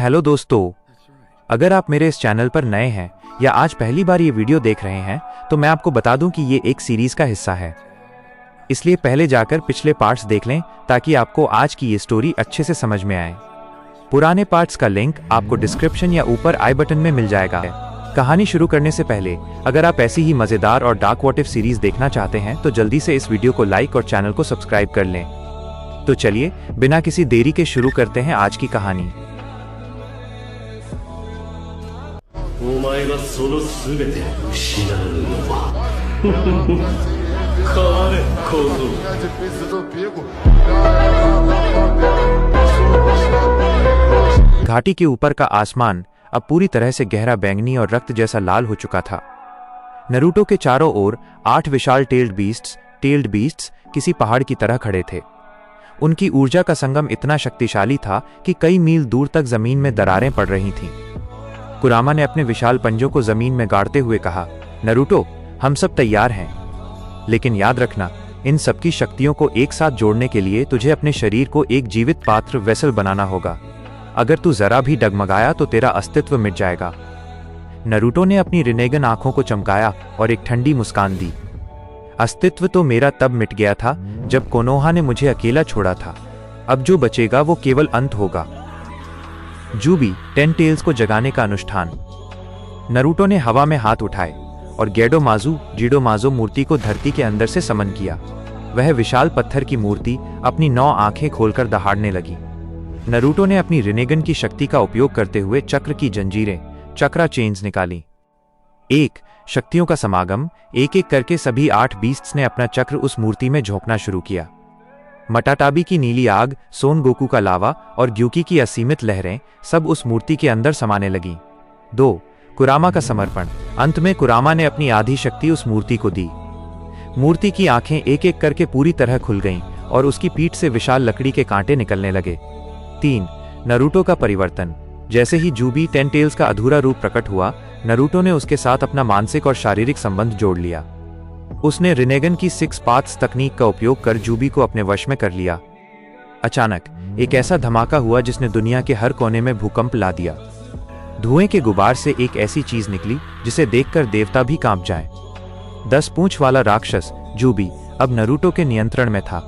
Hello दोस्तों, अगर आप मेरे इस चैनल पर नए हैं या आज पहली बार ये वीडियो देख रहे हैं तो मैं आपको बता दूं कि ये एक सीरीज का हिस्सा है। इसलिए पहले जाकर पिछले पार्ट्स देख लें ताकि आपको आज की ये स्टोरी अच्छे से समझ में आए। पुराने पार्ट्स का लिंक आपको डिस्क्रिप्शन या ऊपर आई बटन में मिल जाएगा। कहानी शुरू करने से पहले अगर आप ऐसी ही मजेदार और डार्क व्हाट इफ सीरीज देखना चाहते हैं तो जल्दी से इस वीडियो को लाइक और चैनल को सब्सक्राइब कर लें। तो चलिए बिना किसी देरी के शुरू करते हैं आज की कहानी। घाटी के ऊपर का आसमान अब पूरी तरह से गहरा बैंगनी और रक्त जैसा लाल हो चुका था। नरूटो के चारों ओर 8 विशाल टेल्ड बीस्ट्स किसी पहाड़ की तरह खड़े थे। उनकी ऊर्जा का संगम इतना शक्तिशाली था कि कई मील दूर तक जमीन में दरारें पड़ रही थीं। कुरामा ने अपने विशाल पंजों को जमीन में गाड़ते हुए कहा, नरूटो, हम सब तैयार हैं, लेकिन याद रखना, इन सबकी शक्तियों को एक साथ जोड़ने के लिए तुझे अपने शरीर को एक जीवित पात्र वेसल बनाना होगा। अगर तू जरा भी डगमगाया तो तेरा अस्तित्व मिट जाएगा। नरूटो ने अपनी रिनेगन आंखों को चमकाया और एक ठंडी मुस्कान दी। अस्तित्व तो मेरा तब मिट गया था जब कोनोहा ने मुझे अकेला छोड़ा था। अब जो बचेगा वो केवल अंत होगा। जूबी 10 टेल्स को जगाने का अनुष्ठान। नरूटो ने हवा में हाथ उठाए और जीडोमाजो मूर्ति को धरती के अंदर से समन किया। वह विशाल पत्थर की मूर्ति अपनी 9 आंखें खोलकर दहाड़ने लगी। नरूटो ने अपनी रिनेगन की शक्ति का उपयोग करते हुए चक्र की जंजीरें, चक्रा चेन्स निकाली। एक शक्तियों का समागम। एक एक करके सभी 8 बीस्ट्स ने अपना चक्र उस मूर्ति में झोंकना शुरू किया। मटाटाबी की नीली आग, सोन गोकू का लावा और ग्यूकी की असीमित लहरें सब उस मूर्ति के अंदर समाने लगीं। 2 कुरामा का समर्पण। अंत में कुरामा ने अपनी आधी शक्ति उस मूर्ति को दी। मूर्ति की आंखें एक एक करके पूरी तरह खुल गईं और उसकी पीठ से विशाल लकड़ी के कांटे निकलने लगे। 3 नरूटो का परिवर्तन। जैसे ही जूबी 10 टेल्स का अधूरा रूप प्रकट हुआ, नरूटो ने उसके साथ अपना मानसिक और शारीरिक संबंध जोड़ लिया। उसने रिनेगन की 6 पाथ्स तकनीक का उपयोग कर जूबी को अपने वश में कर लिया। अचानक एक ऐसा धमाका हुआ जिसने दुनिया के हर कोने में भूकंप ला दिया। धुएं के गुबार से एक ऐसी चीज निकली जिसे देखकर देवता भी कांप जाएं। 10 पूंछ वाला राक्षस जूबी अब नरूटो के नियंत्रण में था।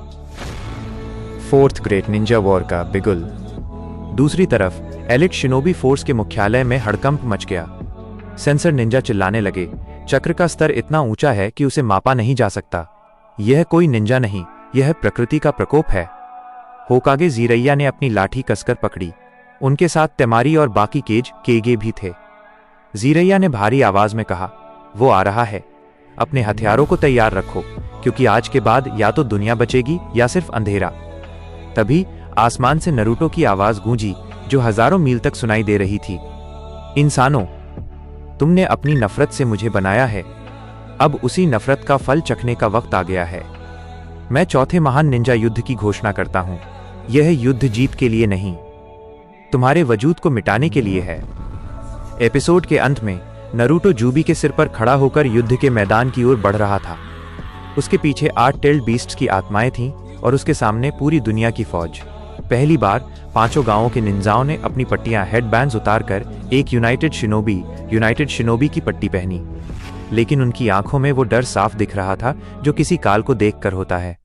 4th ग्रेट निंजा वॉर का बिगुल। दूसरी तरफ एलिट शिनोबी फोर्स के मुख्यालय में हड़कंप मच गया। सेंसर निंजा चिल्लाने लगे, चक्र का स्तर इतना ऊंचा है कि उसे मापा नहीं जा सकता। यह कोई निंजा नहीं, यह प्रकृति का प्रकोप है। होकागे जीरैया ने अपनी लाठी कसकर पकड़ी। उनके साथ तेमारी और बाकी केगे भी थे। जीरैया ने भारी आवाज में कहा, वो आ रहा है, अपने हथियारों को तैयार रखो, क्योंकि आज के बाद या तो दुनिया बचेगी या सिर्फ अंधेरा। तभी आसमान से नरूटो की आवाज गूंजी जो हजारों मील तक सुनाई दे रही थी, इंसानों, तुमने अपनी नफरत से मुझे बनाया है, अब उसी नफरत का फल चखने का वक्त आ गया है। मैं चौथे महान निंजा युद्ध की घोषणा करता हूं। यह युद्ध जीत के लिए नहीं, तुम्हारे वजूद को मिटाने के लिए है। एपिसोड के अंत में नरूटो जूबी के सिर पर खड़ा होकर युद्ध के मैदान की ओर बढ़ रहा था। उसके पीछे 8 टेल्ड बीस्ट्स की आत्माएं थीं और उसके सामने पूरी दुनिया की फौज। पहली बार 5 गांवों के निंजाओं ने अपनी पट्टियां हेडबैंड्स उतारकर एक यूनाइटेड शिनोबी की पट्टी पहनी, लेकिन उनकी आंखों में वो डर साफ दिख रहा था जो किसी काल को देखकर होता है।